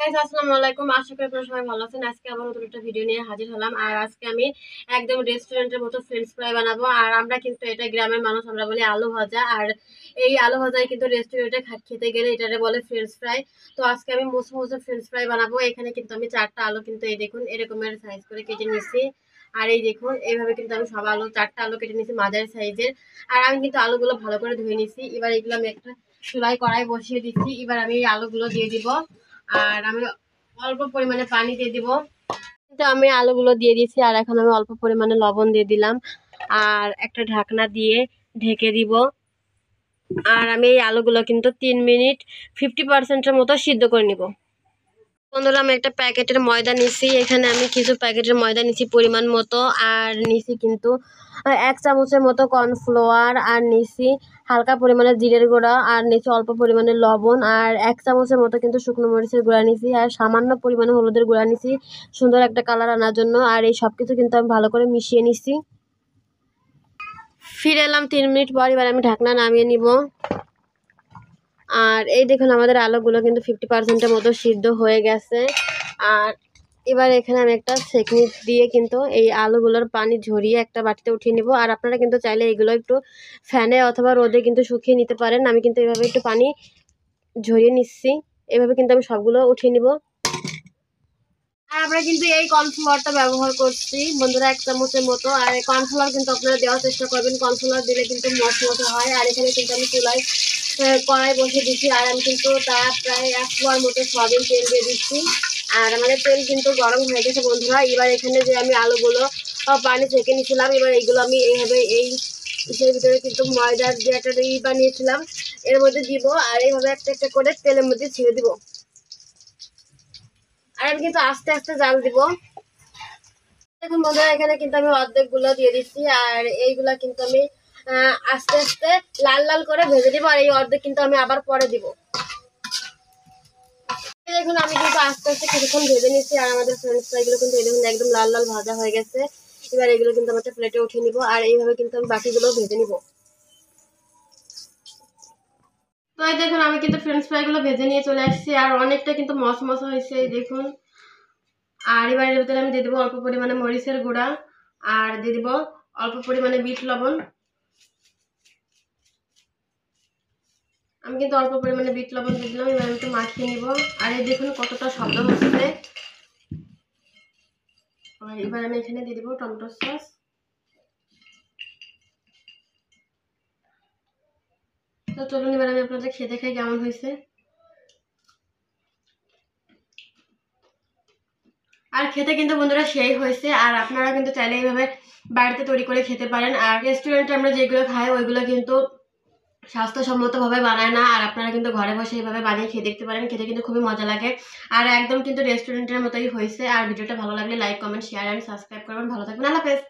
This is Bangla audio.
গাইস আসসালামু আলাইকুম। আশা করি আপনারা সবাই ভালো আছেন। আজকে আবার নতুন একটা ভিডিও নিয়ে হাজির হলাম। আর আজকে আমি একদম রেস্টুরেন্টের মতো ফ্রেঞ্চ ফ্রাই বানাবো। আর আমরা কিন্তু এটা গ্রামের মানুষ, আমরা বলি আলু ভাজা। আর এই আলু ভাজাই কিন্তু রেস্টুরেন্টে খেতে গেলে এটারে বলে ফ্রেঞ্চ ফ্রাই। তো আজকে আমি মুসমু মুসমু ফ্রেঞ্চ ফ্রাই বানাবো। এখানে কিন্তু আমি 4টা আলু কিন্তু এই দেখুন এরকমের সাইজ করে কেটে নিয়েছি। আর এই দেখুন এইভাবে কিন্তু আমি সব আলু 4টা আলু কেটে নিয়েছি মাঝারি সাইজের। আর আমি কিন্তু আলুগুলো ভালো করে ধুয়ে নিয়েছি। এবার এগুলো আমি একটা চুলায় কড়াই বসিয়ে দিচ্ছি। এবার আমি এই আলুগুলো দিয়ে দিব। আর আমি অল্প পরিমাণে পানি দিয়ে দিব। তো আমি আলুগুলো দিয়ে দিয়েছি। আর এখন আমি অল্প পরিমাণে লবণ দিয়ে দিলাম। আর একটা ঢাকনা দিয়ে ঢেকে দিব। আর আমি এই আলুগুলো কিন্তু 3 মিনিট 50% মতো সিদ্ধ করে নিব। বন্ধুরা, আমি একটা প্যাকেটের ময়দা নিছি। এখানে আমি কিছু প্যাকেটের ময়দা নিছি পরিমাণ মতো। আর নিছি কিন্তু 1 চামচের মতো কর্নফ্লাওয়ার। আর নিছি হালকা পরিমাণে জিরের গুঁড়া। আর নিছি অল্প পরিমাণে লবণ। আর 1 চামচের মতো কিন্তু শুকনো মরিচের গুঁড়া নিছি। আর সামান্য পরিমাণে হলুদের গুঁড়া নিছি সুন্দর একটা কালার আনার জন্য। আর এই সব কিছু কিন্তু আমি ভালো করে মিশিয়ে নিছি। ফিরে এলাম 3 মিনিট পর। এবার আমি ঢাকনা নামিয়ে নিব। আর এই দেখুন আমাদের আলুগুলো কিন্তু 50%-এর মতো সিদ্ধ হয়ে গেছে। আর এবার এখানে আমি একটা ছেঁকনি দিয়ে কিন্তু এই আলুগুলোর পানি ঝরিয়ে একটা বাটিতে উঠিয়ে নেব। আর আপনারা কিন্তু চাইলে এগুলো একটু ফ্যানে অথবা রোদে কিন্তু শুকিয়ে নিতে পারেন। আমি কিন্তু এভাবে একটু পানি ঝরিয়ে নিচ্ছি। এভাবে কিন্তু আমি সবগুলো উঠিয়ে নিব। আর আমরা কিন্তু এই কর্নফ্লাওয়ারটা ব্যবহার করছি বন্ধুরা 1 চামচের মতো। আর এই কর্নফ্লাওয়ার কিন্তু আপনারা দেওয়ার চেষ্টা করবেন। কর্নফ্লাওয়ার দিলে কিন্তু মচমচে হয়। আর এখানে কিন্তু আমি চুলায় কড়াই বসিয়ে দিচ্ছি। আর আমি কিন্তু তার প্রায় 1 পোয়ার মতো সয়াবিন তেল দিয়ে দিচ্ছি। আর আমাদের তেল কিন্তু গরম হয়ে গেছে বন্ধুরা। এবার এখানে যে আমি আলুগুলো পানি ছেঁকে নিয়েছিলাম, এবার এইগুলো আমি এইভাবে এই ইসের ভিতরে কিন্তু ময়দার যে একটা বানিয়েছিলাম এর মধ্যে দিব। আর এইভাবে একটা একটা করে তেলের মধ্যে ছেড়ে দিব। আর আমি কিন্তু আস্তে আস্তে জাল দিব। দেখুন বন্ধুরা, এখানে কিন্তু আমি অর্ধেক গুলো দিয়ে দিচ্ছি। আর এইগুলা কিন্তু আমি আস্তে আস্তে লাল লাল করে ভেজে দিব। আর এই অর্ধেক কিন্তু আমি আবার পরে দিব। দেখুন আমি কিন্তু আস্তে আস্তে কিছুক্ষণ ভেজে নিচ্ছি। আর আমাদের ফ্রেঞ্চ ফ্রাইগুলো কিন্তু দেখুন একদম লাল লাল ভাজা হয়ে গেছে। এবার এগুলো কিন্তু আমি একটা প্লেটে উঠিয়ে নিব। আর এইভাবে কিন্তু আমি বাকিগুলো ভেজে নিব। তো এই দেখুন আমি কিন্তু ফ্রেঞ্চ ফ্রাইগুলো ভেজে নিয়ে চলে আসছি। আর অনেকটা কিন্তু মশমশা হয়েছে এই দেখুন। আর এবার এর ভিতরে আমি দিয়ে দেবো অল্প পরিমাণে মরিচের গুঁড়া। আর দিয়ে দেবো অল্প পরিমাণে বিট লবণ। আমি কিন্তু অল্প পরিমাণে বিট লবণ দিয়ে দিলাম। এবার আমি একটু মাখিয়ে নিব। আর এই দেখুন কতটা শব্দ হচ্ছে। আর এবার আমি এখানে দিয়ে দেবো টমেটো সস। তো চলুন এবার আমি আপনাদের খেয়ে দেখাই কেমন হয়েছে। আর খেতে কিন্তু বন্ধুরা সেই হয়েছে। আর আপনারা কিন্তু চাইলে এইভাবে বাড়িতে তৈরি করে খেতে পারেন। আর রেস্টুরেন্টে আমরা যেগুলো খাই ওইগুলো কিন্তু স্বাস্থ্যসম্মতভাবে বানায় না। আর আপনারা কিন্তু ঘরে বসে এইভাবে বানিয়ে খেয়ে দেখতে পারেন। খেতে কিন্তু খুবই মজা লাগে। আর একদম কিন্তু রেস্টুরেন্টের মতোই হয়েছে। আর ভিডিওটা ভালো লাগলে like comment share and subscribe করবেন। ভালো থাকবেন। আল্লাহ হাফেজ।